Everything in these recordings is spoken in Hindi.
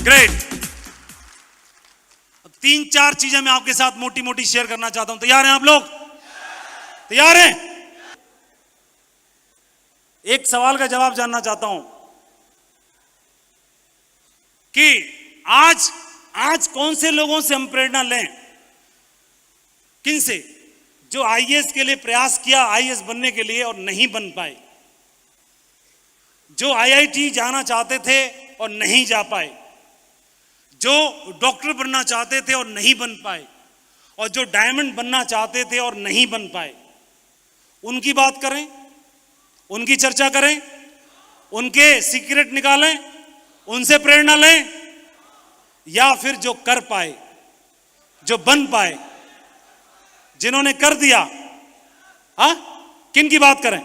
ग्रेट। तीन चार चीजें मैं आपके साथ मोटी मोटी शेयर करना चाहता हूं। तैयार हैं आप लोग? तैयार हैं? एक सवाल का जवाब जानना चाहता हूं कि आज कौन से लोगों से हम प्रेरणा लें? किन से? जो आईएएस के लिए प्रयास किया, आईएएस बनने के लिए, और नहीं बन पाए। जो आईआईटी जाना चाहते थे और नहीं जा पाए। जो डॉक्टर बनना चाहते थे और नहीं बन पाए, और जो डायमंड बनना चाहते थे और नहीं बन पाए। उनकी बात करें, उनकी चर्चा करें, उनके सीक्रेट निकालें, उनसे प्रेरणा लें, या फिर जो कर पाए, जो बन पाए, जिन्होंने कर दिया। किन की बात करें?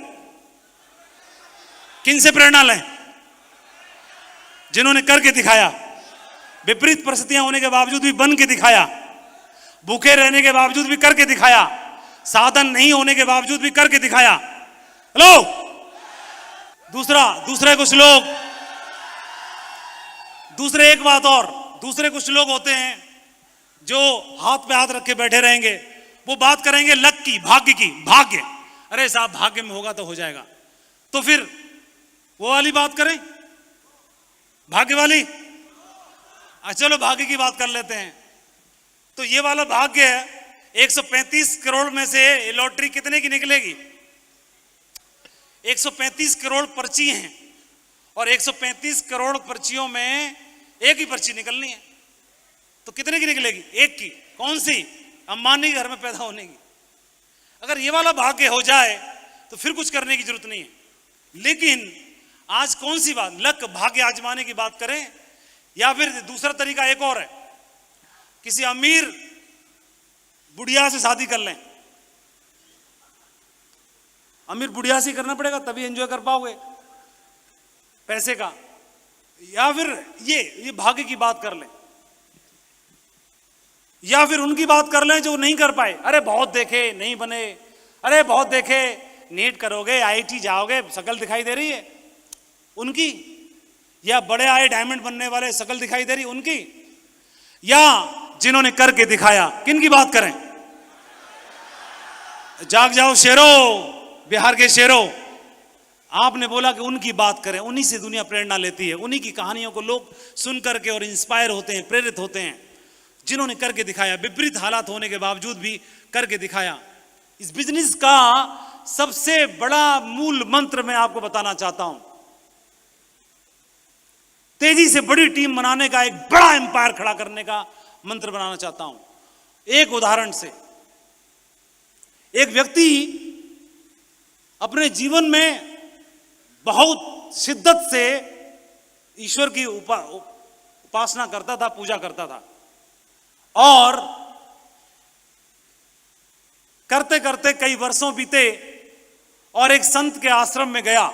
किन से प्रेरणा लें? जिन्होंने करके दिखाया, विपरीत परिस्थितियां होने के बावजूद भी बन के दिखाया, भूखे रहने के बावजूद भी करके दिखाया, साधन नहीं होने के बावजूद भी करके दिखाया। हेलो। दूसरे कुछ लोग, दूसरे एक बात और, दूसरे कुछ लोग होते हैं जो हाथ पे हाथ रख के बैठे रहेंगे। वो बात करेंगे लक की, भाग्य की। भाग्य, अरे साहब भाग्य में होगा तो हो जाएगा। तो फिर वो वाली बात करें, भाग्य वाली। चलो भाग्य की बात कर लेते हैं। तो ये वाला भाग्य है, 135 करोड़ में से लॉटरी कितने की निकलेगी? 135 करोड़ पर्ची हैं, और 135 करोड़ पर्चियों में एक ही पर्ची निकलनी है। तो कितने की निकलेगी? एक की। कौन सी? अंबानी के घर में पैदा होने की। अगर ये वाला भाग्य हो जाए तो फिर कुछ करने की जरूरत नहीं है। लेकिन आज कौन सी बात, लक, भाग्य आजमाने की बात करें, या फिर दूसरा तरीका एक और है, किसी अमीर बुढ़िया से शादी कर लें। अमीर बुढ़िया से करना पड़ेगा, तभी एंजॉय कर पाओगे पैसे का। या फिर ये भाग्य की बात कर लें, या फिर उनकी बात कर लें जो नहीं कर पाए। अरे बहुत देखे, नहीं बने। अरे बहुत देखे, नीट करोगे, आईआईटी जाओगे, शकल दिखाई दे रही है उनकी। या बड़े आए डायमंड बनने वाले, शकल दिखाई दे रही उनकी। या जिन्होंने करके दिखाया, किन की बात करें? जाग जाओ शेरों, बिहार के शेरों। आपने बोला कि उनकी बात करें। उन्हीं से दुनिया प्रेरणा लेती है, उन्हीं की कहानियों को लोग सुन करके और इंस्पायर होते हैं, प्रेरित होते हैं। जिन्होंने करके दिखाया, विपरीत हालात होने के बावजूद भी करके दिखाया। इस बिजनेस का सबसे बड़ा मूल मंत्र मैं आपको बताना चाहता हूं। तेजी से बड़ी टीम बनाने का, एक बड़ा एम्पायर खड़ा करने का मंत्र बनाना चाहता हूं। एक उदाहरण से, एक व्यक्ति अपने जीवन में बहुत शिद्दत से ईश्वर की उपासना करता था, पूजा करता था, और करते करते कई वर्षों बीते, और एक संत के आश्रम में गया,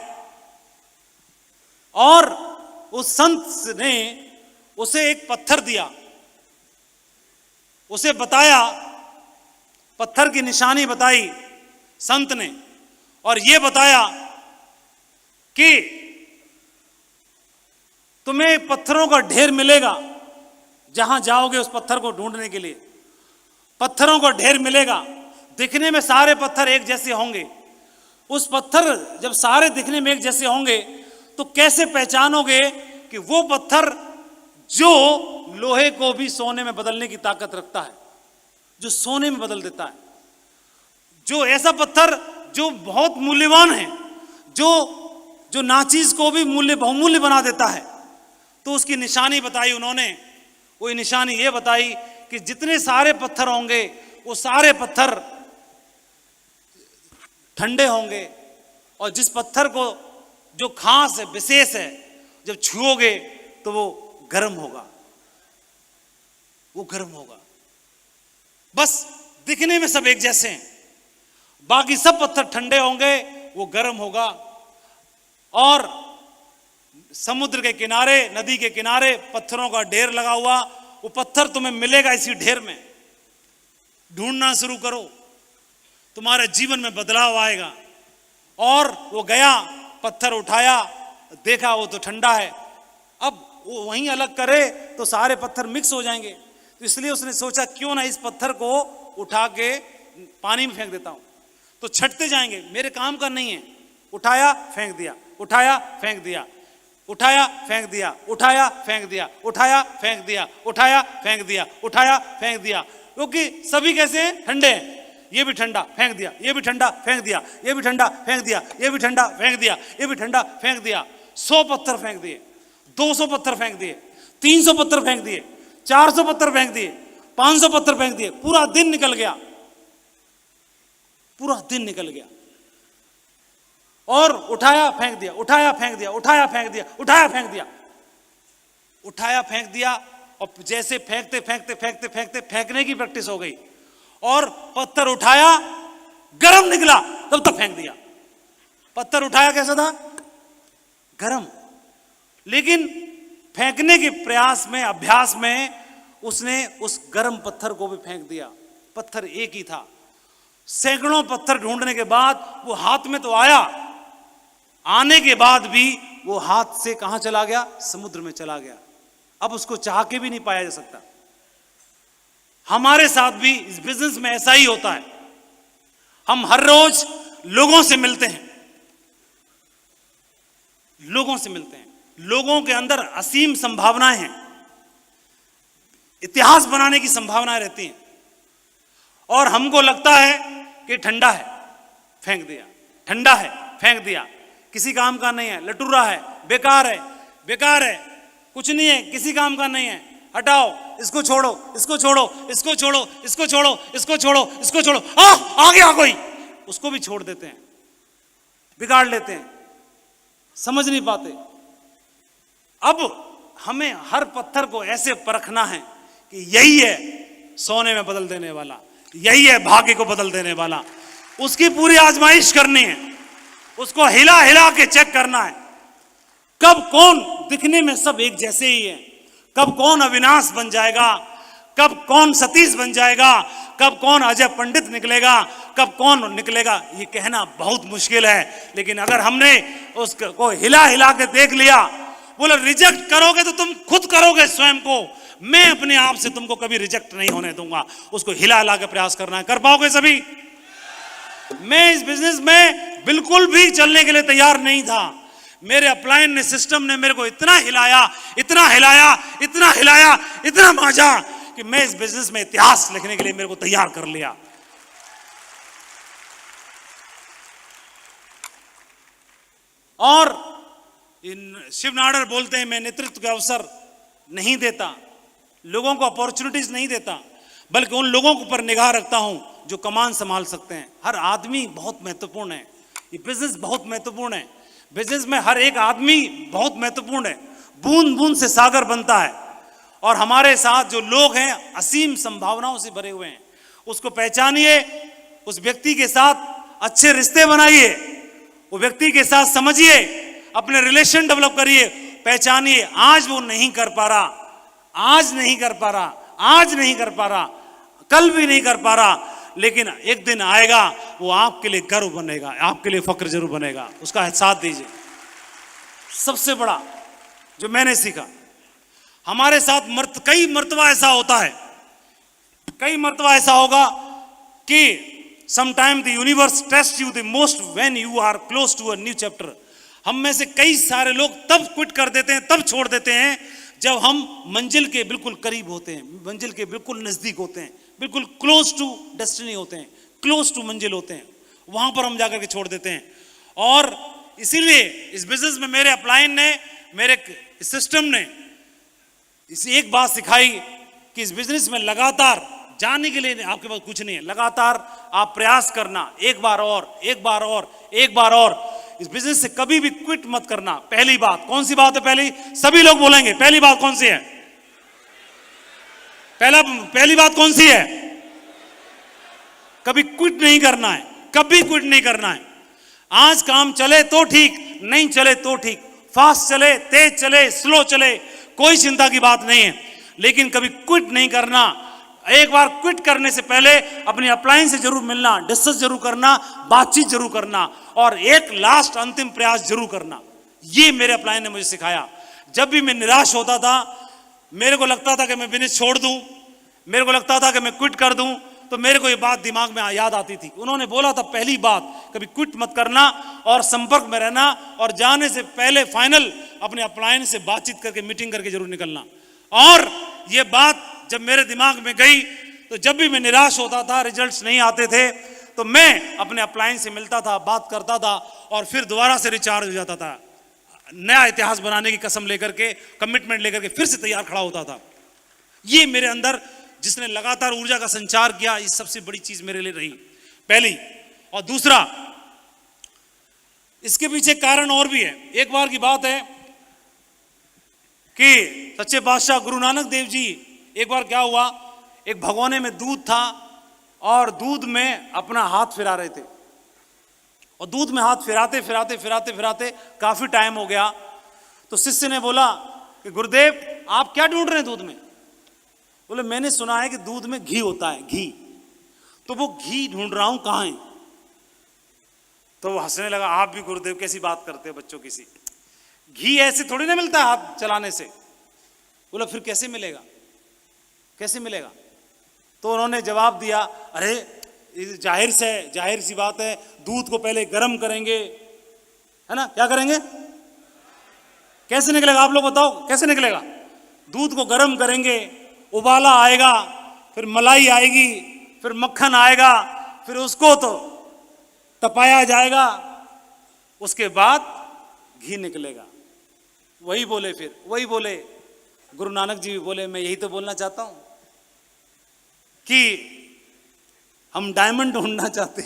और उस संत ने उसे एक पत्थर दिया। उसे बताया, पत्थर की निशानी बताई संत ने, और यह बताया कि तुम्हें पत्थरों का ढेर मिलेगा जहां जाओगे उस पत्थर को ढूंढने के लिए। पत्थरों का ढेर मिलेगा, दिखने में सारे पत्थर एक जैसे होंगे। उस पत्थर जब सारे दिखने में एक जैसे होंगे तो कैसे पहचानोगे कि वो पत्थर जो लोहे को भी सोने में बदलने की ताकत रखता है, जो सोने में बदल देता है, जो ऐसा पत्थर जो बहुत मूल्यवान है, जो नाचीज को भी बहुमूल्य बना देता है। तो उसकी निशानी बताई उन्होंने। वो निशानी ये बताई कि जितने सारे पत्थर होंगे वो सारे पत्थर ठंडे होंगे, और जिस पत्थर को जो खास है, विशेष है, जब छुओगे तो वो गर्म होगा, वो गर्म होगा। बस दिखने में सब एक जैसे हैं, बाकी सब पत्थर ठंडे होंगे, वो गर्म होगा। और समुद्र के किनारे, नदी के किनारे पत्थरों का ढेर लगा हुआ, वो पत्थर तुम्हें मिलेगा इसी ढेर में। ढूंढना शुरू करो, तुम्हारे जीवन में बदलाव आएगा। और वो गया, पत्थर उठाया, देखा वो तो ठंडा है। अब वो वहीं अलग करे तो सारे पत्थर मिक्स हो जाएंगे। तो इसलिए उसने सोचा क्यों ना इस पत्थर को उठा के पानी में फेंक देता हूं, तो छटते जाएंगे, मेरे काम का नहीं है। उठाया फेंक दिया, उठाया फेंक दिया, उठाया फेंक दिया, उठाया फेंक दिया, उठाया फेंक दिया, उठाया फेंक दिया, उठाया फेंक दिया, क्योंकि सभी कैसे हैं? ठंडे हैं। ये भी ठंडा फेंक दिया, ये भी ठंडा फेंक दिया, ये भी ठंडा फेंक दिया, ये भी ठंडा फेंक दिया, ये भी ठंडा फेंक दिया। 100 पत्थर फेंक दिए, 200 पत्थर फेंक दिए, 300 पत्थर फेंक दिए, 400 पत्थर फेंक दिए, 500 पत्थर फेंक दिए। पूरा दिन निकल गया, पूरा दिन निकल गया। और उठाया फेंक दिया, उठाया फेंक दिया, उठाया फेंक दिया, उठाया फेंक दिया, उठाया फेंक दिया। और जैसे फेंकते फेंकते फेंकते फेंकते फेंकने की प्रैक्टिस हो गई और पत्थर उठाया, गरम निकला, तब तक फेंक दिया। पत्थर उठाया कैसा था? गरम। लेकिन फेंकने के प्रयास में, अभ्यास में उसने उस गरम पत्थर को भी फेंक दिया। पत्थर एक ही था। सैकड़ों पत्थर ढूंढने के बाद वो हाथ में तो आया, आने के बाद भी वो हाथ से कहां चला गया? समुद्र में चला गया। अब उसको चाह के भी नहीं पाया जा सकता। हमारे साथ भी इस बिजनेस में ऐसा ही होता है। हम हर रोज लोगों से मिलते हैं, लोगों से मिलते हैं, लोगों के अंदर असीम संभावनाएं हैं, इतिहास बनाने की संभावनाएं रहती हैं, और हमको लगता है कि ठंडा है, फेंक दिया, ठंडा है, फेंक दिया, किसी काम का नहीं है, लटूरा है, बेकार है, बेकार है, कुछ नहीं है, किसी काम का नहीं है, हटाओ, इसको छोड़ो, इसको छोड़ो, इसको छोड़ो, इसको छोड़ो, इसको छोड़ो, इसको छोड़ो, आ गया कोई, उसको भी छोड़ देते हैं, बिगाड़ लेते हैं, समझ नहीं पाते। अब हमें हर पत्थर को ऐसे परखना है कि यही है सोने में बदल देने वाला, यही है भाग्य को बदल देने वाला। उसकी पूरी आजमाइश करनी है, उसको हिला हिला के चेक करना है। कब कौन, दिखने में सब एक जैसे ही है, कब कौन अविनाश बन जाएगा, कब कौन सतीश बन जाएगा, कब कौन अजय पंडित निकलेगा, कब कौन निकलेगा, ये कहना बहुत मुश्किल है। लेकिन अगर हमने उसको हिला हिला के देख लिया, बोले रिजेक्ट करोगे तो तुम खुद करोगे स्वयं को, मैं अपने आप से तुमको कभी रिजेक्ट नहीं होने दूंगा। उसको हिला हिला के प्रयास करना है। कर पाओगे सभी? मैं इस बिजनेस में बिल्कुल भी चलने के लिए तैयार नहीं था। मेरे अपलाइन ने, सिस्टम ने मेरे को इतना हिलाया, इतना हिलाया, इतना हिलाया, इतना मांझा कि मैं इस बिजनेस में इतिहास लिखने के लिए मेरे को तैयार कर लिया। और शिव नाडर बोलते हैं, मैं नेतृत्व का अवसर नहीं देता, लोगों को अपॉर्चुनिटीज नहीं देता, बल्कि उन लोगों पर निगाह रखता हूं जो कमान संभाल सकते हैं। हर आदमी बहुत महत्वपूर्ण है, ये बिजनेस बहुत महत्वपूर्ण है। बिजनेस में हर एक आदमी बहुत महत्वपूर्ण है। बूंद बूंद से सागर बनता है, और हमारे साथ जो लोग हैं असीम संभावनाओं से भरे हुए हैं। उसको पहचानिए, उस व्यक्ति के साथ अच्छे रिश्ते बनाइए, वो व्यक्ति के साथ समझिए, अपने रिलेशन डेवलप करिए, पहचानिए। आज वो नहीं कर पा रहा, आज नहीं कर पा रहा, आज नहीं कर पा रहा, कल भी नहीं कर पा रहा, लेकिन एक दिन आएगा वो आपके लिए गर्व बनेगा, आपके लिए फक्र जरूर बनेगा। उसका साथ दीजिए। सबसे बड़ा जो मैंने सीखा, हमारे साथ कई मर्तबा ऐसा होता है, कई मर्तबा ऐसा होगा कि sometime the universe test you the most when you are close to a new chapter. हम में से कई सारे लोग तब क्विट कर देते हैं, तब छोड़ देते हैं जब हम मंजिल के बिल्कुल करीब होते हैं, मंजिल के बिल्कुल नजदीक होते हैं, बिल्कुल क्लोज टू डेस्टिनी होते हैं, क्लोज टू मंजिल होते हैं, वहां पर हम जाकर के छोड़ देते हैं। और इसीलिए इस बिजनेस में मेरे अपलाइन ने, मेरे सिस्टम ने इसी एक बात सिखाई कि इस बिजनेस में लगातार जाने के लिए आपके पास कुछ नहीं है, लगातार आप प्रयास करना, एक बार और, एक बार और, एक बार और। इस बिजनेस से कभी भी क्विट मत करना। पहली बात कौन सी बात है? पहली, सभी लोग बोलेंगे, पहली बात कौन सी है? पहली बात कौन सी है? कभी क्विट नहीं करना है, कभी क्विट नहीं करना है। आज काम चले तो ठीक, नहीं चले तो ठीक, फास्ट चले, तेज चले, स्लो चले, कोई चिंता की बात नहीं है, लेकिन कभी क्विट नहीं करना। एक बार क्विट करने से पहले अपनी अपलाइन से जरूर मिलना, डिस्कस जरूर करना, बातचीत जरूर करना, और एक लास्ट अंतिम प्रयास जरूर करना। ये मेरे अपलाइन ने मुझे सिखाया। जब भी मैं निराश होता था, मेरे को लगता था कि मैं बिजनेस छोड़ दूं, मेरे को लगता था कि मैं क्विट कर दूं, तो मेरे को ये बात दिमाग में याद आती थी। उन्होंने बोला था पहली बात, कभी क्विट मत करना और संपर्क में रहना, और जाने से पहले फाइनल अपने अपलायन से बातचीत करके मीटिंग करके जरूर निकलना। और ये बात जब मेरे दिमाग में गई, तो जब भी मैं निराश होता था, रिजल्ट्स नहीं आते थे, तो मैं अपने अपलायन से मिलता था, बात करता था, और फिर दोबारा से रिचार्ज हो जाता था, नया इतिहास बनाने की कसम लेकर के, कमिटमेंट लेकर के फिर से तैयार खड़ा होता था। ये मेरे अंदर जिसने लगातार ऊर्जा का संचार किया, ये सबसे बड़ी चीज मेरे लिए रही, पहली। और दूसरा, इसके पीछे कारण और भी है। एक बार की बात है कि सच्चे बादशाह गुरु नानक देव जी, एक बार क्या हुआ, एक भगोने में दूध था और दूध में अपना हाथ फिरा रहे थे, और दूध में हाथ फिराते फिराते फिराते फिराते काफी टाइम हो गया। तो शिष्य ने बोला कि गुरुदेव आप क्या ढूंढ रहे हैं दूध में? बोले मैंने सुना है कि दूध में घी होता है, घी, तो वो घी ढूंढ रहा हूं, कहां है? तो वो हंसने लगा, आप भी गुरुदेव कैसी बात करते हैं बच्चों किसी, घी ऐसे थोड़ी ना मिलता है हाथ चलाने से। बोला फिर कैसे मिलेगा, कैसे मिलेगा? तो उन्होंने जवाब दिया, अरे जाहिर सी बात है, दूध को पहले गर्म करेंगे, है ना, क्या करेंगे? कैसे निकलेगा आप लोग बताओ, कैसे निकलेगा? दूध को गर्म करेंगे, उबाला आएगा, फिर मलाई आएगी, फिर मक्खन आएगा, फिर उसको तो तपाया जाएगा, उसके बाद घी निकलेगा। वही बोले, फिर वही बोले गुरु नानक जी भी बोले, मैं यही तो बोलना चाहता हूं कि हम डायमंड ढूंढना चाहते,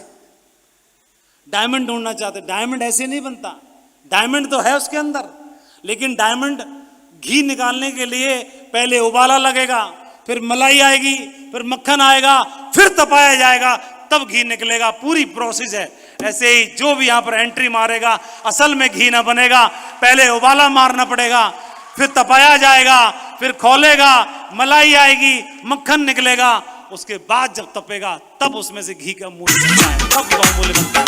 डायमंड ढूंढना चाहते। डायमंड ऐसे नहीं बनता, डायमंड तो है उसके अंदर, लेकिन डायमंड घी निकालने के लिए पहले उबाला लगेगा, फिर मलाई आएगी, फिर मक्खन आएगा, फिर तपाया जाएगा, तब घी निकलेगा। पूरी प्रोसेस है। ऐसे ही जो भी यहां पर एंट्री मारेगा, असल में घी ना बनेगा, पहले उबाला मारना पड़ेगा, फिर तपाया जाएगा, फिर खोलेगा, मलाई आएगी, मक्खन निकलेगा, उसके बाद जब तपेगा तब उसमें से घी का मूल्य बनता है, तब बहुमूल्य बनता है।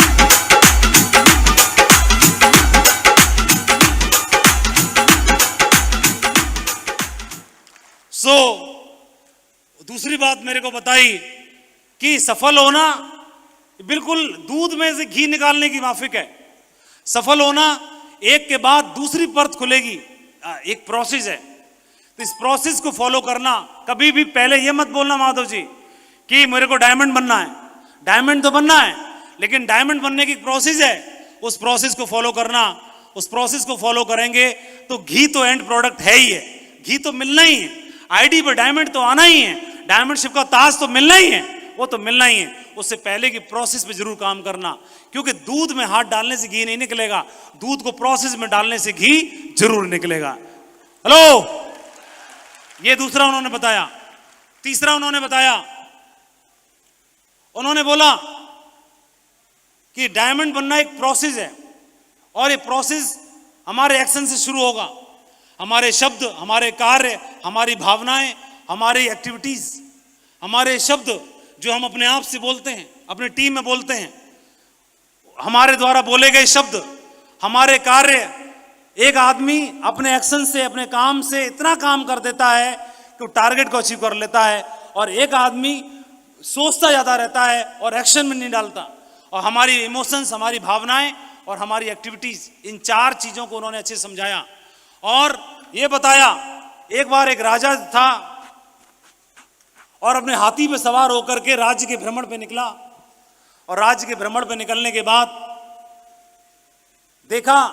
दूसरी बात मेरे को बताई कि सफल होना बिल्कुल दूध में से घी निकालने की माफिक है। सफल होना एक के बाद दूसरी परत खुलेगी, एक प्रोसेस है। तो इस प्रोसेस को फॉलो करना, कभी भी पहले ये मत बोलना माधव जी कि मेरे को डायमंड बनना है। डायमंड तो बनना है, लेकिन डायमंड बनने की प्रोसेस है, उस प्रोसेस को फॉलो करना। उस प्रोसेस को फॉलो करेंगे तो घी तो एंड प्रोडक्ट है ही है, घी तो मिलना ही है, आईडी पर डायमंड तो आना ही है, डायमंडशिप का ताज तो मिलना ही है, वो तो मिलना ही है। उससे पहले की प्रोसेस पे जरूर काम करना, क्योंकि दूध में हाथ डालने से घी नहीं निकलेगा, दूध को प्रोसेस में डालने से घी जरूर निकलेगा। हेलो, ये दूसरा उन्होंने बताया। तीसरा उन्होंने बताया, उन्होंने बोला कि डायमंड बनना एक प्रोसेस है, और ये प्रोसेस हमारे एक्शन से शुरू होगा। हमारे शब्द, हमारे कार्य, हमारी भावनाएं, हमारी एक्टिविटीज, हमारे शब्द जो हम अपने आप से बोलते हैं, अपने टीम में बोलते हैं, हमारे द्वारा बोले गए शब्द, हमारे कार्य। एक आदमी अपने एक्शन से, अपने काम से इतना काम कर देता है कि टारगेट को अचीव कर लेता है, और एक आदमी सोचता जाता रहता है और एक्शन में नहीं डालता। और हमारी इमोशंस, हमारी भावनाएं और हमारी एक्टिविटीज, इन चार चीजों को उन्होंने अच्छे समझाया और ये बताया। एक बार एक राजा था और अपने हाथी पे सवार होकर के राज्य के भ्रमण पे निकला, और राज्य के भ्रमण पे निकलने के बाद देखा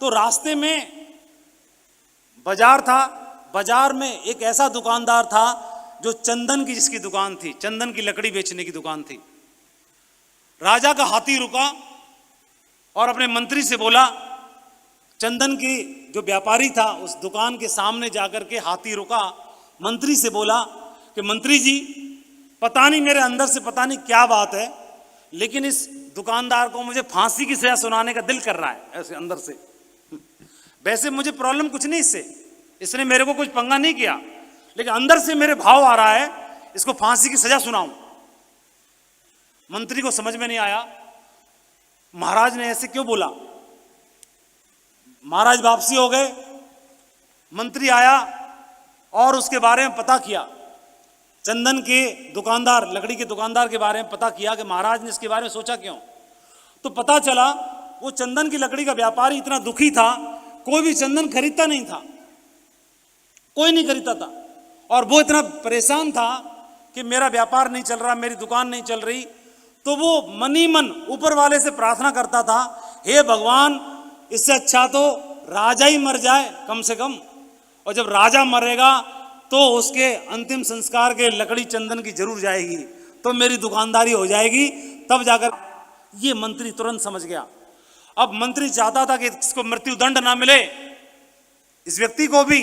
तो रास्ते में बाजार था। बाजार में एक ऐसा दुकानदार था जो चंदन की, जिसकी दुकान थी, चंदन की लकड़ी बेचने की दुकान थी। राजा का हाथी रुका और अपने मंत्री से बोला, चंदन की जो व्यापारी था उस दुकान के सामने जाकर के हाथी रुका, मंत्री से बोला कि मंत्री जी, पता नहीं मेरे अंदर से पता नहीं क्या बात है, लेकिन इस दुकानदार को मुझे फांसी की सजा सुनाने का दिल कर रहा है, ऐसे अंदर से। वैसे मुझे प्रॉब्लम कुछ नहीं इससे, इसने मेरे को कुछ पंगा नहीं किया, लेकिन अंदर से मेरे भाव आ रहा है इसको फांसी की सजा सुनाऊं। मंत्री को समझ में नहीं आया महाराज ने ऐसे क्यों बोला। महाराज वापसी हो गए, मंत्री आया और उसके बारे में पता किया, चंदन के दुकानदार, लकड़ी के दुकानदार के बारे में पता किया कि महाराज ने इसके बारे में सोचा क्यों। तो पता चला वो चंदन की लकड़ी का व्यापारी इतना दुखी था, कोई भी चंदन खरीदता नहीं था, कोई नहीं खरीदता था, और वो इतना परेशान था कि मेरा व्यापार नहीं चल रहा, मेरी दुकान नहीं चल रही। तो वो मन ही मन ऊपर वाले से प्रार्थना करता था, हे भगवान, इससे अच्छा तो राजा ही मर जाए कम से कम, और जब राजा मरेगा तो उसके अंतिम संस्कार के लकड़ी चंदन की जरूर जाएगी, तो मेरी दुकानदारी हो जाएगी। तब जाकर ये मंत्री तुरंत समझ गया। अब मंत्री चाहता था कि इसको मृत्यु दंड ना मिले, इस व्यक्ति को भी,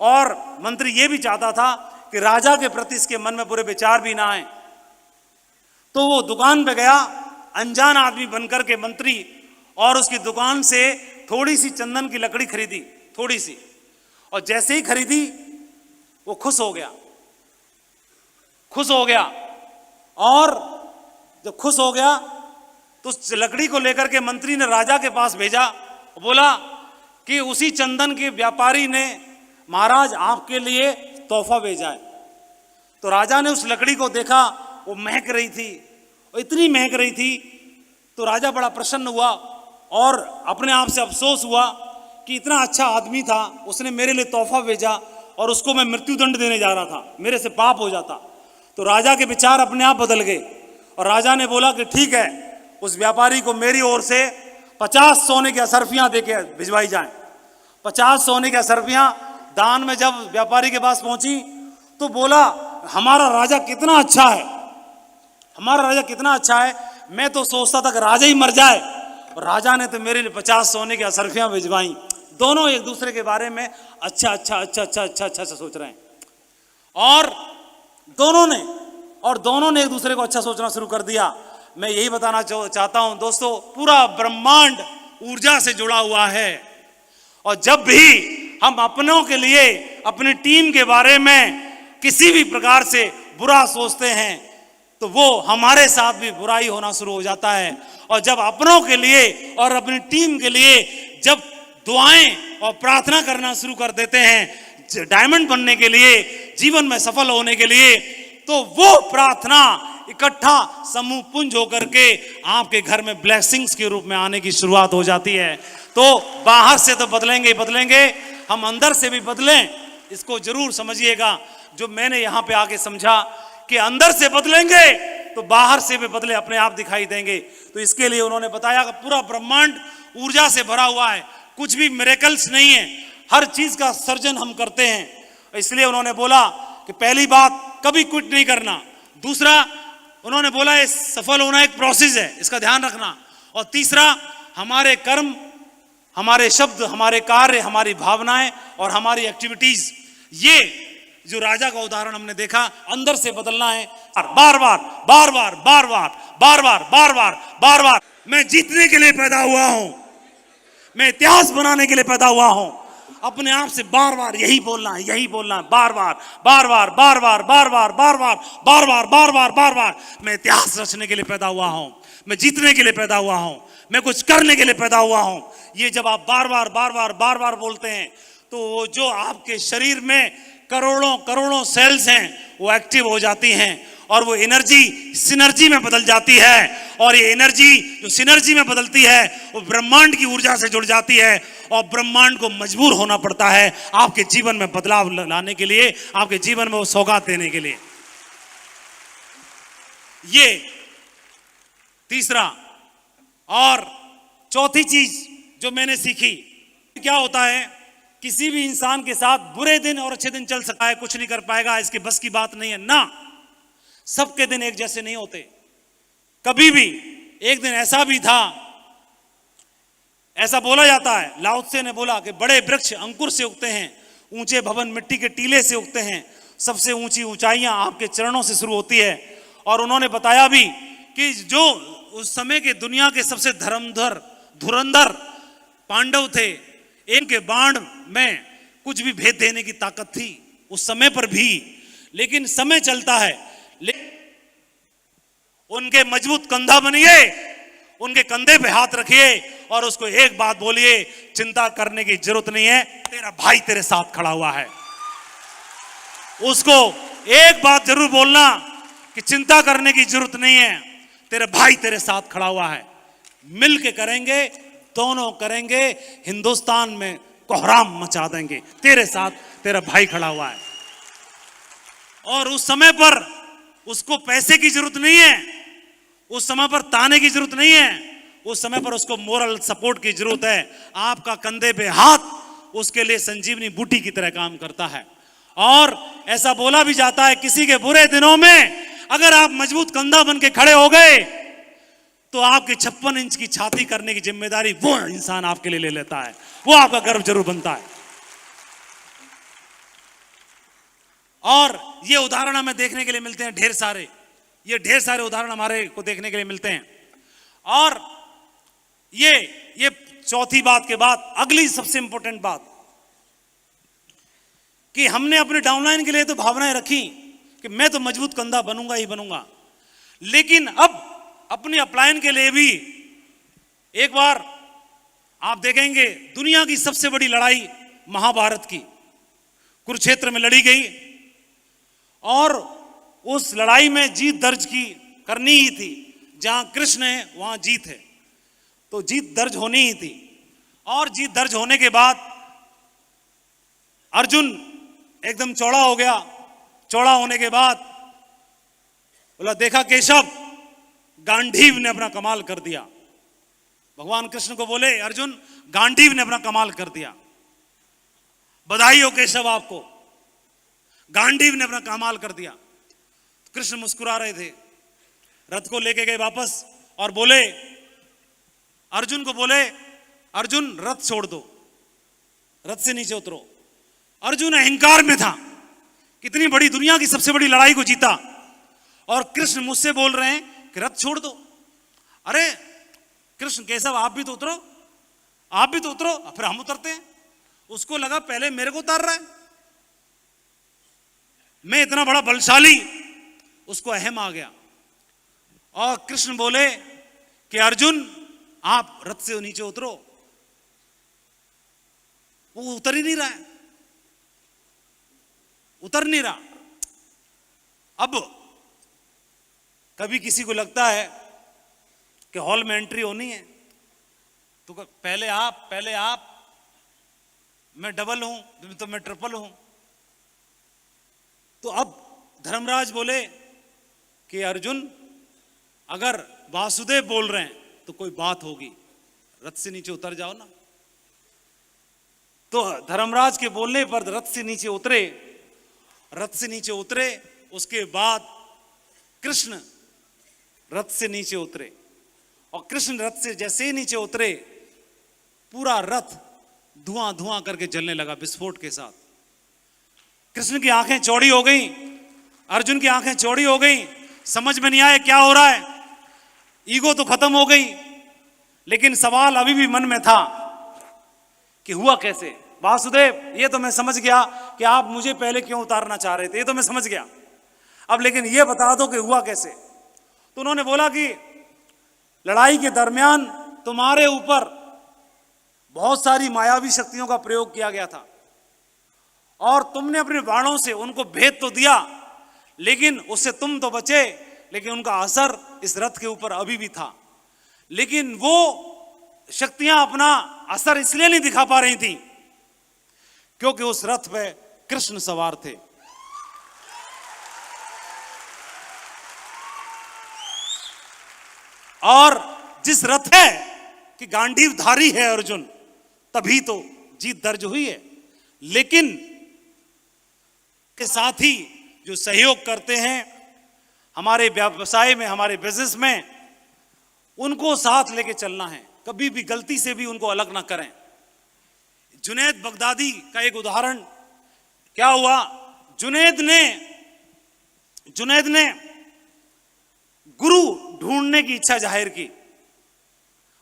और मंत्री ये भी चाहता था कि राजा के प्रति इसके मन में बुरे विचार भी ना आए। तो वो दुकान पे गया, अनजान आदमी बनकर के मंत्री, और उसकी दुकान से थोड़ी सी चंदन की लकड़ी खरीदी, थोड़ी सी, और जैसे ही खरीदी वो खुश हो गया, खुश हो गया। और जब खुश हो गया तो उस लकड़ी को लेकर के मंत्री ने राजा के पास भेजा, बोला कि उसी चंदन के व्यापारी ने महाराज आपके लिए तोहफा भेजा है। तो राजा ने उस लकड़ी को देखा, वो महक रही थी, वो इतनी महक रही थी, तो राजा बड़ा प्रसन्न हुआ और अपने आप से अफसोस हुआ कि इतना अच्छा आदमी था, उसने मेरे लिए तोहफा भेजा और उसको मैं मृत्युदंड देने जा रहा था, मेरे से पाप हो जाता। तो राजा के विचार अपने आप बदल गए और राजा ने बोला कि ठीक है, उस व्यापारी को मेरी ओर से 50 सोने की असरफियां देके भिजवाई जाएं। 50 सोने की असरफियां दान में जब व्यापारी के पास पहुंची तो बोला, हमारा राजा कितना अच्छा है, हमारा राजा कितना अच्छा है, मैं तो सोचता था कि राजा ही मर जाए, और राजा ने तो मेरे लिए 50 सोने की असरफियां भिजवाई। दोनों एक दूसरे के बारे में अच्छा अच्छा अच्छा अच्छा अच्छा अच्छा अच्छा सोच रहे हैं, और दोनों ने एक दूसरे को अच्छा सोचना शुरू कर दिया। मैं यही बताना चाहता हूं दोस्तों, पूरा ब्रह्मांड ऊर्जा से जुड़ा हुआ है, और जब भी हम अपनों के लिए, अपनी टीम के बारे में किसी भी प्रकार से बुरा सोचते हैं तो वो हमारे साथ भी बुराई होना शुरू हो जाता है। और जब अपनों के लिए और अपनी टीम के लिए जब दुआएं और प्रार्थना करना शुरू कर देते हैं डायमंड बनने के लिए, जीवन में सफल होने के लिए, तो वो प्रार्थना इकट्ठा समूह पुंज होकर के आपके घर में ब्लेसिंग्स के रूप में आने की शुरुआत हो जाती है। तो बाहर से तो बदलेंगे बदलेंगे, हम अंदर से भी बदलें, इसको जरूर समझिएगा। जो मैंने यहां पे आके समझा कि अंदर से बदलेंगे तो बाहर से भी बदले अपने आप दिखाई देंगे। तो इसके लिए उन्होंने बताया कि पूरा ब्रह्मांड ऊर्जा से भरा हुआ है, कुछ भी मिरेकल्स नहीं है, हर चीज का सर्जन हम करते हैं। इसलिए उन्होंने बोला कि पहली बात, कभी क्विट नहीं करना। दूसरा, उन्होंने बोला ये सफल होना एक प्रोसेस है, इसका ध्यान रखना। और तीसरा, हमारे कर्म, हमारे शब्द, हमारे कार्य, हमारी भावनाएं और हमारी एक्टिविटीज, ये जो राजा का उदाहरण हमने देखा, अंदर से बदलना है। बार बार बार बार बार बार बार बार बार बार बार बार मैं जीतने के लिए पैदा हुआ हूं, मैं इतिहास बनाने के लिए पैदा हुआ हूं। अपने आप से बार बार यही बोलना है, यही बोलना है, बार बार बार बार बार बार बार बार बार बार बार बार बार बार बार बार मैं इतिहास रचने के लिए पैदा हुआ हूं, मैं जीतने के लिए पैदा हुआ हूं, मैं कुछ करने के लिए पैदा हुआ हूं। ये जब आप बार बार बार बार बार बार बोलते हैं तो जो आपके शरीर में करोड़ों करोड़ों सेल्स हैं वो एक्टिव हो जाती हैं और वो एनर्जी सिनर्जी में बदल जाती है। और ये एनर्जी जो सिनर्जी में बदलती है वो ब्रह्मांड की ऊर्जा से जुड़ जाती है और ब्रह्मांड को मजबूर होना पड़ता है आपके जीवन में बदलाव लाने के लिए, आपके जीवन में वो सौगात देने के लिए। ये तीसरा। और चौथी चीज जो मैंने सीखी, क्या होता है, किसी भी इंसान के साथ बुरे दिन और अच्छे दिन चल सकता है, कुछ नहीं कर पाएगा, इसके बस की बात नहीं है ना। सबके दिन एक जैसे नहीं होते। कभी भी एक दिन ऐसा भी था, ऐसा बोला जाता है, लाओ त्से ने बोला कि बड़े वृक्ष अंकुर से उगते हैं, ऊंचे भवन मिट्टी के टीले से उगते हैं, सबसे ऊंची ऊंचाइयां आपके चरणों से शुरू होती है। और उन्होंने बताया भी कि जो उस समय के दुनिया के सबसे धुरंधर पांडव थे, इनके बाण में कुछ भी भेद देने की ताकत थी उस समय पर भी। लेकिन समय चलता है, उनके मजबूत कंधा बनिए, उनके कंधे पे हाथ रखिए और उसको एक बात बोलिए, चिंता करने की जरूरत नहीं है, तेरा भाई तेरे साथ खड़ा हुआ है। उसको एक बात जरूर बोलना कि चिंता करने की जरूरत नहीं है, तेरे भाई तेरे साथ खड़ा हुआ है। मिल के करेंगे, दोनों करेंगे, हिंदुस्तान में कोहराम मचा देंगे। तेरे साथ तेरा भाई खड़ा हुआ है। और उस समय पर उसको पैसे की जरूरत नहीं है, उस समय पर ताने की जरूरत नहीं है, उस समय पर उसको मोरल सपोर्ट की जरूरत है। आपका कंधे पे हाथ उसके लिए संजीवनी बूटी की तरह काम करता है। और ऐसा बोला भी जाता है, किसी के बुरे दिनों में अगर आप मजबूत कंधा बन के खड़े हो गए तो आपकी 56 इंच की छाती करने की जिम्मेदारी वो इंसान आपके लिए ले लेता है, वो आपका गर्व जरूर बनता है। और ये उदाहरण हमें देखने के लिए मिलते हैं ढेर सारे, ये ढेर सारे उदाहरण हमारे को देखने के लिए मिलते हैं। और ये चौथी बात के बाद अगली सबसे इंपॉर्टेंट बात कि हमने अपने डाउनलाइन के लिए तो भावनाएं रखी कि मैं तो मजबूत कंधा बनूंगा ही बनूंगा, लेकिन अब अपने अपलाइन के लिए भी एक बार आप देखेंगे, दुनिया की सबसे बड़ी लड़ाई महाभारत की कुरुक्षेत्र में लड़ी गई और उस लड़ाई में जीत दर्ज की करनी ही थी। जहां कृष्ण है वहां जीत है, तो जीत दर्ज होनी ही थी। और जीत दर्ज होने के बाद अर्जुन एकदम चौड़ा हो गया। चौड़ा होने के बाद बोला, देखा केशव, गांडीव ने अपना कमाल कर दिया। भगवान कृष्ण को बोले, अर्जुन, गांडीव ने अपना कमाल कर दिया, बधाई हो केशव आपको, गांडीव ने अपना कमाल कर दिया। कृष्ण मुस्कुरा रहे थे, रथ को लेके गए वापस और बोले, अर्जुन को बोले, अर्जुन रथ छोड़ दो, रथ से नीचे उतरो। अर्जुन अहंकार में था, कितनी बड़ी दुनिया की सबसे बड़ी लड़ाई को जीता, और कृष्ण मुझसे बोल रहे हैं कि रथ छोड़ दो। अरे कृष्ण, केशव आप भी तो उतरो, आप भी तो उतरो, फिर हम उतरते हैं। उसको लगा पहले मेरे को उतार रहा है, मैं इतना बड़ा बलशाली, उसको अहम आ गया। और कृष्ण बोले कि अर्जुन आप रथ से नीचे उतरो। वो उतर ही नहीं रहा है, उतर नहीं रहा। अब कभी किसी को लगता है कि हॉल में एंट्री होनी है तो पहले आप, मैं डबल हूं तो मैं ट्रिपल हूं। तो अब धर्मराज बोले कि अर्जुन, अगर वासुदेव बोल रहे हैं तो कोई बात होगी, रथ से नीचे उतर जाओ ना। तो धर्मराज के बोलने पर रथ से नीचे उतरे। रथ से नीचे उतरे, उसके बाद कृष्ण रथ से नीचे उतरे, और कृष्ण रथ से जैसे ही नीचे उतरे, पूरा रथ धुआं धुआं करके जलने लगा विस्फोट के साथ। कृष्ण की आंखें चौड़ी हो गई, अर्जुन की आंखें चौड़ी हो गई, समझ में नहीं आया क्या हो रहा है। ईगो तो खत्म हो गई, लेकिन सवाल अभी भी मन में था कि हुआ कैसे। वासुदेव, ये तो मैं समझ गया कि आप मुझे पहले क्यों उतारना चाह रहे थे, ये तो मैं समझ गया, अब लेकिन ये बता दो कि हुआ कैसे। तो उन्होंने बोला कि लड़ाई के दरमियान तुम्हारे ऊपर बहुत सारी मायावी शक्तियों का प्रयोग किया गया था, और तुमने अपने बाणों से उनको भेद तो दिया, लेकिन उससे तुम तो बचे, लेकिन उनका असर इस रथ के ऊपर अभी भी था। लेकिन वो शक्तियां अपना असर इसलिए नहीं दिखा पा रही थी क्योंकि उस रथ पे कृष्ण सवार थे। और जिस रथ है कि गांडीव धारी है अर्जुन, तभी तो जीत दर्ज हुई है। लेकिन के साथ ही जो सहयोग करते हैं हमारे व्यवसाय में, हमारे बिजनेस में, उनको साथ लेके चलना है, कभी भी गलती से भी उनको अलग ना करें। जुनैद बगदादी का एक उदाहरण क्या हुआ, जुनैद ने गुरु ढूंढने की इच्छा जाहिर की।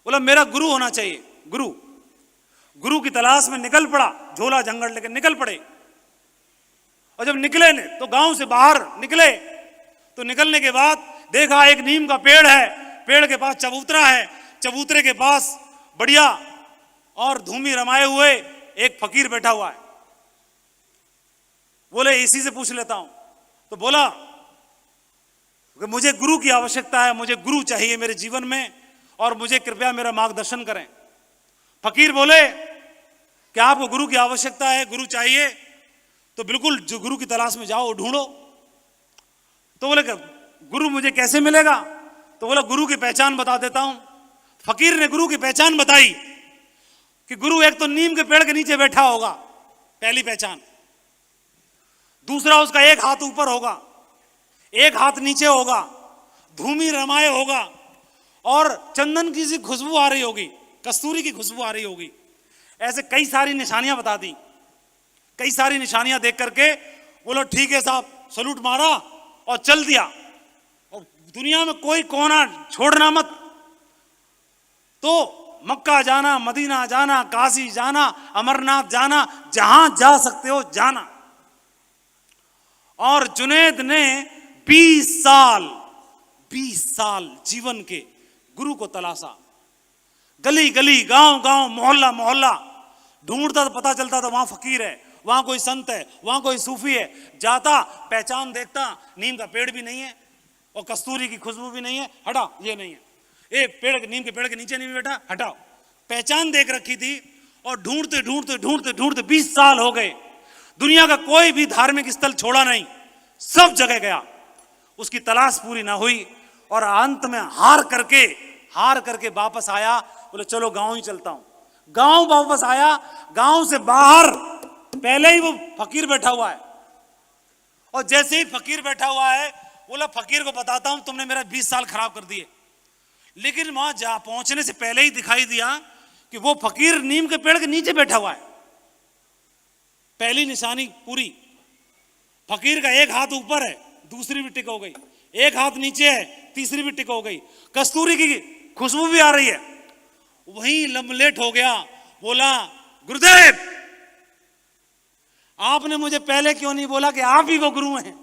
बोला मेरा गुरु होना चाहिए, गुरु की तलाश में निकल पड़ा, झोला जंगल लेकर निकल पड़े। और जब निकले तो गांव से बाहर निकले तो निकलने के बाद देखा एक नीम का पेड़ है, पेड़ के पास चबूतरा है, चबूतरे के पास बढ़िया और धूमी रमाए हुए एक फकीर बैठा हुआ है। बोले इसी से पूछ लेता हूं। तो बोला कि मुझे गुरु की आवश्यकता है, मुझे गुरु चाहिए मेरे जीवन में और मुझे कृपया मेरा मार्गदर्शन करें। फकीर बोले कि आपको गुरु की आवश्यकता है, गुरु चाहिए, तो बिल्कुल जो गुरु की तलाश में जाओ, ढूंढो। तो बोले गुरु मुझे कैसे मिलेगा? तो बोला गुरु की पहचान बता देता हूं। फकीर ने गुरु की पहचान बताई कि गुरु एक तो नीम के पेड़ के नीचे बैठा होगा, पहली पहचान। दूसरा, उसका एक हाथ ऊपर होगा, एक हाथ नीचे होगा, धूमी रमाए होगा और चंदन की सी खुशबू आ रही होगी, कस्तूरी की खुशबू आ रही होगी। ऐसे कई सारी निशानियां बता दी। कई सारी निशानियां देख करके बोलो ठीक है साहब, सलूट मारा और चल दिया। और दुनिया में कोई कोना छोड़ना मत। तो मक्का जाना, मदीना जाना, काशी जाना, अमरनाथ जाना, जहां जा सकते हो जाना। और जुनैद ने 20 साल जीवन के गुरु को तलाशा। गली गली, गांव गांव, मोहल्ला मोहल्ला ढूंढता तो पता चलता था वहां फकीर है, वहां कोई संत है, वहां कोई सूफी है। जाता, पहचान देखता, नीम का पेड़ भी नहीं है और कस्तूरी की खुशबू भी नहीं है, हटा, ये नहीं है। नीम के पेड़ के नीचे नहीं बैठा, हटाओ। पहचान देख रखी थी और ढूंढते ढूंढते ढूंढते ढूंढते 20 साल हो गए। दुनिया का कोई भी धार्मिक स्थल छोड़ा नहीं, सब जगह गया, उसकी तलाश पूरी ना हुई और अंत में हार करके वापस आया। बोले चलो गांव ही चलता हूं। गांव वापस आया। गांव से बाहर पहले ही वो फकीर बैठा हुआ है और जैसे ही फकीर बैठा हुआ है, बोला फकीर को बताता हूं तुमने मेरा 20 साल खराब कर दिए। लेकिन वहां जा पहुंचने से पहले ही दिखाई दिया कि वो फकीर नीम के पेड़ के नीचे बैठा हुआ है। पहली निशानी पूरी। फकीर का एक हाथ ऊपर है, दूसरी भी टिक हो गई, एक हाथ नीचे है, तीसरी भी टिक हो गई, कस्तूरी की खुशबू भी आ रही है। वहीं लम्बलेट हो गया। बोला गुरुदेव, आपने मुझे पहले क्यों नहीं बोला कि आप ही वो गुरु हैं?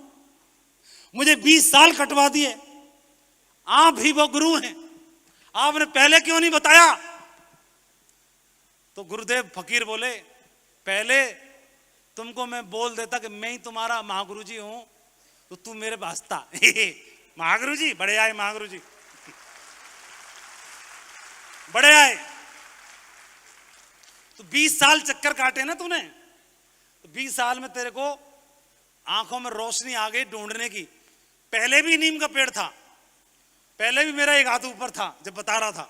मुझे 20 साल कटवा दिए, आप ही वो गुरु हैं, आपने पहले क्यों नहीं बताया? तो गुरुदेव फकीर बोले पहले तुमको मैं बोल देता कि मैं ही तुम्हारा महागुरु जी हूं तो तू मेरे पास था। महागुरु जी बड़े आए, महागुरु जी बड़े आए। तो 20 साल चक्कर काटे ना तूने, तो 20 साल में तेरे को आंखों में रोशनी आ गई ढूंढने की। पहले भी नीम का पेड़ था, पहले भी मेरा एक हाथ ऊपर था जब बता रहा था,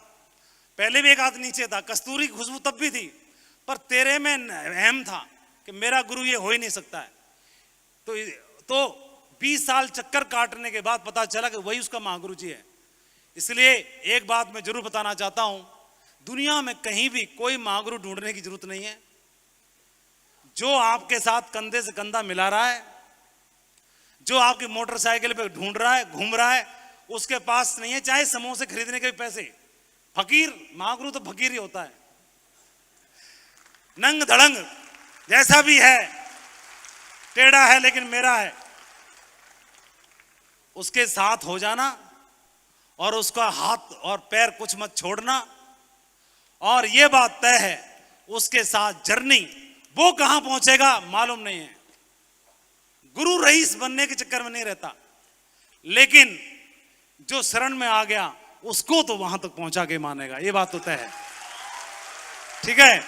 पहले भी एक हाथ नीचे था, कस्तूरी की खुशबू तब भी थी, पर तेरे में अहम था कि मेरा गुरु ये हो ही नहीं सकता है। तो 20 साल चक्कर काटने के बाद पता चला कि वही उसका महागुरु जी है। इसलिए एक बात मैं जरूर बताना चाहता हूं, दुनिया में कहीं भी कोई महागुरु ढूंढने की जरूरत नहीं है। जो आपके साथ कंधे से कंधा मिला रहा है, जो आपकी मोटरसाइकिल पे ढूंढ रहा है, घूम रहा है, उसके पास नहीं है चाहे समोसे खरीदने के पैसे। फकीर, महागुरु तो फकीर ही होता है। नंग धड़ंग जैसा भी है, टेढ़ा है लेकिन मेरा है, उसके साथ हो जाना और उसका हाथ और पैर कुछ मत छोड़ना। और यह बात तय है उसके साथ जर्नी, वो कहां पहुंचेगा मालूम नहीं है। गुरु रईस बनने के चक्कर में नहीं रहता, लेकिन जो शरण में आ गया उसको तो वहां तक पहुंचा के मानेगा, ये बात तो तय है। ठीक है,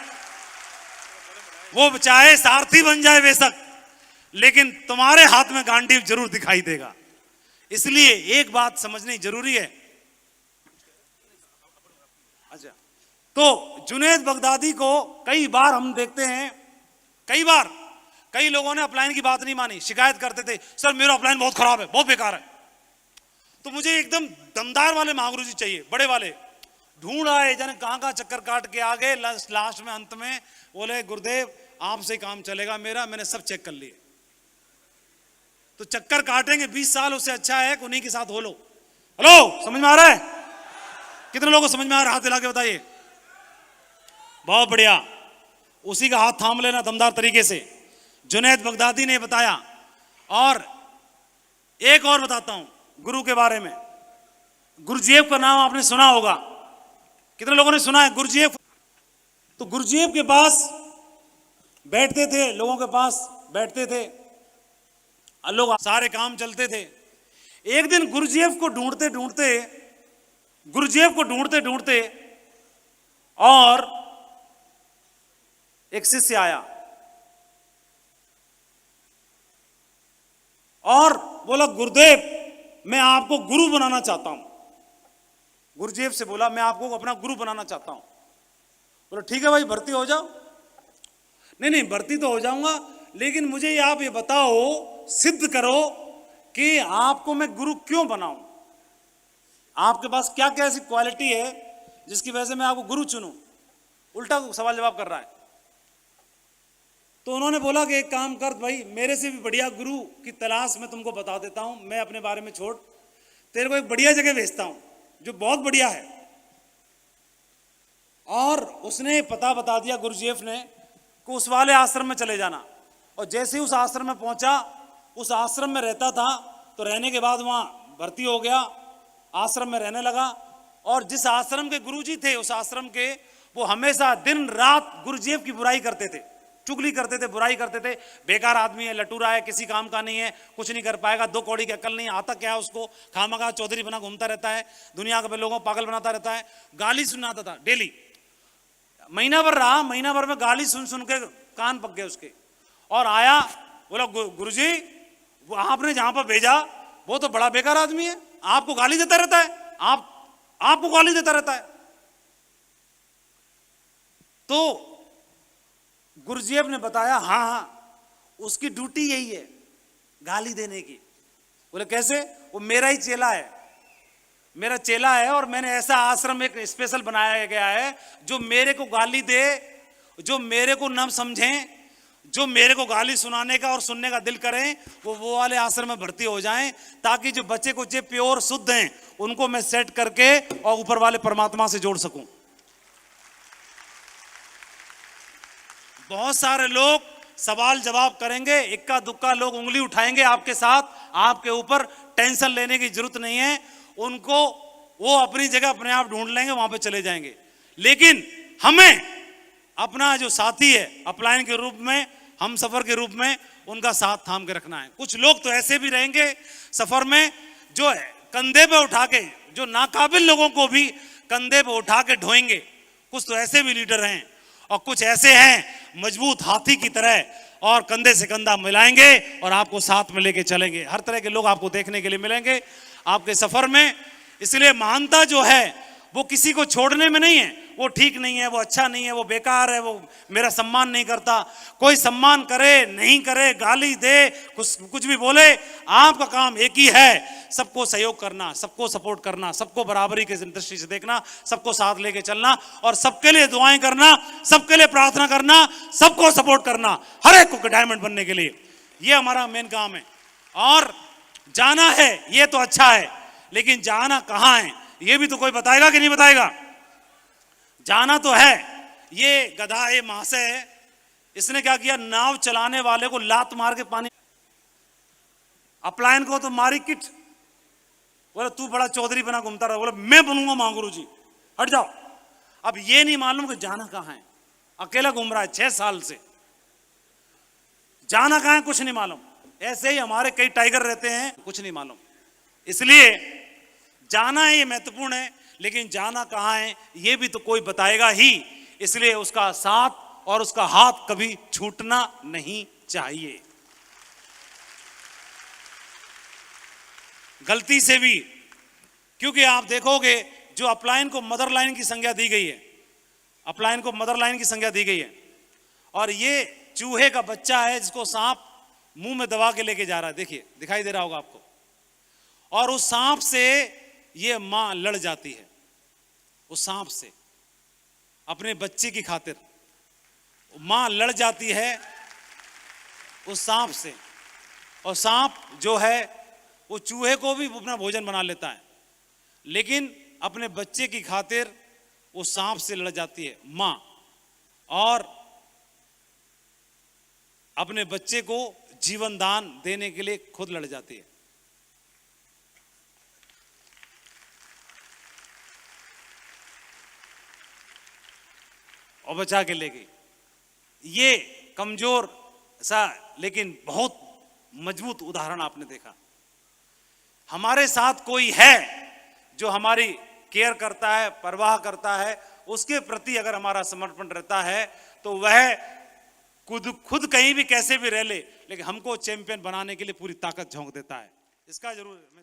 वो चाहे सारथी बन जाए बेशक, लेकिन तुम्हारे हाथ में गांडीव जरूर दिखाई देगा। इसलिए एक बात समझनी जरूरी है। अच्छा, तो जुनैद बगदादी को कई बार हम देखते हैं, कई लोगों ने अपलाइन की बात नहीं मानी, शिकायत करते थे सर मेरा अपलाइन बहुत खराब है, बहुत बेकार है। तो मुझे एकदम दमदार वाले महागुरु जी चाहिए, बड़े वाले। ढूंढ आए, जाने कहां चक्कर काट के आ गए, लास्ट में अंत में बोले गुरुदेव आपसे काम चलेगा मेरा, मैंने सब चेक कर लिए। तो चक्कर काटेंगे 20 साल, उससे अच्छा है उन्हीं के साथ हो लो। हेलो, समझ में आ रहा है? कितने लोगों को समझ में आ रहा है? हाथ हिला के बताइए। बहुत बढ़िया, उसी का हाथ थाम लेना दमदार तरीके से। जुनैद बगदादी ने बताया। और एक और बताता हूं गुरु के बारे में। गुरुजीएफ का नाम आपने सुना होगा, कितने लोगों ने सुना है? गुरुजीएफ तो गुरुजीएफ के पास बैठते थे, लोगों के पास बैठते थे, लोग सारे काम चलते थे। एक दिन गुरुजीएफ को ढूंढते ढूंढते और एक शिष्य आया और बोला, गुरुदेव मैं आपको गुरु बनाना चाहता हूं। गुरुजीएफ से बोला, मैं आपको अपना गुरु बनाना चाहता हूं। बोला ठीक है भाई, भर्ती हो जाओ। नहीं भर्ती तो हो जाऊंगा, लेकिन मुझे आप ये बताओ, सिद्ध करो कि आपको मैं गुरु क्यों बनाऊं। आपके पास क्या क्या ऐसी क्वालिटी है जिसकी वजह से मैं आपको गुरु चुनूं। उल्टा सवाल जवाब कर रहा है। तो उन्होंने बोला कि एक काम कर भाई, मेरे से भी बढ़िया गुरु की तलाश मैं तुमको बता देता हूं। मैं अपने बारे में छोड़, तेरे को एक बढ़िया जगह भेजता हूं जो बहुत बढ़िया है। और उसने पता बता दिया गुरुजीएफ ने कि उस वाले आश्रम में चले जाना। और जैसे ही उस आश्रम में पहुंचा, उस आश्रम में रहता था, तो रहने के बाद वहां भर्ती हो गया, आश्रम में रहने लगा। और जिस आश्रम के गुरुजी थे, उस आश्रम के, वो हमेशा दिन रात गुरुजीएफ की बुराई करते थे, चुगली करते थे, बुराई करते थे। बेकार आदमी है, लटूरा है, किसी काम का नहीं है, कुछ नहीं कर पाएगा, 2 कौड़ी की अकल नहीं, आता क्या है उसको, खामखा चौधरी बना घूमता रहता है, दुनिया के लोगों को पागल बनाता रहता है। गाली सुनाता था डेली। महीना भर रहा, महीना भर में गाली सुन सुन के कान पक गए उसके। और आया, बोला गुरुजी आपने जहां पर भेजा वो तो बड़ा बेकार आदमी है, आपको गाली देता रहता है, आपको गाली देता रहता है। तो गुरुजीएफ ने बताया, हाँ उसकी ड्यूटी यही है, गाली देने की। बोले कैसे? वो मेरा ही चेला है, मेरा चेला है, और मैंने ऐसा आश्रम एक स्पेशल बनाया गया है जो मेरे को गाली दे, जो मेरे को न समझें, जो मेरे को गाली सुनाने का और सुनने का दिल करें, वो वाले आश्रम में भर्ती हो जाएं, ताकि जो बच्चे कुछ प्योर शुद्ध हैं उनको मैं सेट करके और ऊपर वाले परमात्मा से जोड़ सकूं। बहुत सारे लोग सवाल जवाब करेंगे, इक्का दुक्का लोग उंगली उठाएंगे आपके साथ, आपके ऊपर। टेंशन लेने की जरूरत नहीं है उनको, वो अपनी जगह अपने आप ढूंढ लेंगे, वहां पे चले जाएंगे। लेकिन हमें अपना जो साथी है, अपलाइन के रूप में, हम सफर के रूप में, उनका साथ थाम के रखना है। कुछ लोग तो ऐसे भी रहेंगे सफर में जो कंधे पे उठा के, जो नाकाबिल लोगों को भी कंधे पे उठा के ढोएंगे। कुछ तो ऐसे भी लीडर हैं, और कुछ ऐसे हैं मजबूत हाथी की तरह, और कंधे से कंधा मिलाएंगे और आपको साथ में लेके चलेंगे। हर तरह के लोग आपको देखने के लिए मिलेंगे आपके सफर में। इसलिए महानता जो है वो किसी को छोड़ने में नहीं है, वो ठीक नहीं है, वो अच्छा नहीं है, वो बेकार है, वो मेरा सम्मान नहीं करता। कोई सम्मान करे नहीं करे, गाली दे, कुछ भी बोले, आपका काम एक ही है, सबको सहयोग करना, सबको सपोर्ट करना, सबको बराबरी के दृष्टि से देखना, सबको साथ लेके चलना, और सबके लिए दुआएं करना, सबके लिए प्रार्थना करना, सबको सपोर्ट करना, हर एक को डायमंड बनने के लिए। ये हमारा मेन काम है। और जाना है ये तो अच्छा है, लेकिन जाना कहाँ है ये भी तो कोई बताएगा कि नहीं बताएगा। जाना तो है। ये गधा, ये महाशय है, इसने क्या किया, नाव चलाने वाले को लात मार के पानी, अपलायन को तो मारी किट। बोला तू बड़ा चौधरी बना घूमता रहा। बोला मैं बनूंगा मां गुरु जी, हट जाओ। अब ये नहीं मालूम कि जाना कहां है, अकेला घूम रहा है 6 साल से, जाना कहां है कुछ नहीं मालूम। ऐसे ही हमारे कई टाइगर रहते हैं, कुछ नहीं मालूम। इसलिए जाना है ये महत्वपूर्ण है, लेकिन जाना कहां है ये भी तो कोई बताएगा ही। इसलिए उसका साथ और उसका हाथ कभी छूटना नहीं चाहिए। गलती से भी, क्योंकि आप देखोगे जो अपलाइन को मदर लाइन की संज्ञा दी गई है, अपलाइन को मदर लाइन की संज्ञा दी गई है, और ये चूहे का बच्चा है जिसको सांप मुंह में दबा के लेके जा रहा है। देखिए, दिखाई दे रहा होगा आपको। और उस सांप से ये मां लड़ जाती है, उस सांप से अपने बच्चे की खातिर मां लड़ जाती है उस सांप से। और सांप जो है वो चूहे को भी अपना भोजन बना लेता है, लेकिन अपने बच्चे की खातिर वो सांप से लड़ जाती है मां, और अपने बच्चे को जीवन दान देने के लिए खुद लड़ जाती है। और बचा के ले गई। ये कमजोर सा लेकिन बहुत मजबूत उदाहरण आपने देखा। हमारे साथ कोई है जो हमारी केयर करता है, परवाह करता है, उसके प्रति अगर हमारा समर्पण रहता है तो वह खुद कहीं भी कैसे भी रह ले, लेकिन हमको चैंपियन बनाने के लिए पूरी ताकत झोंक देता है। इसका जरूर मैं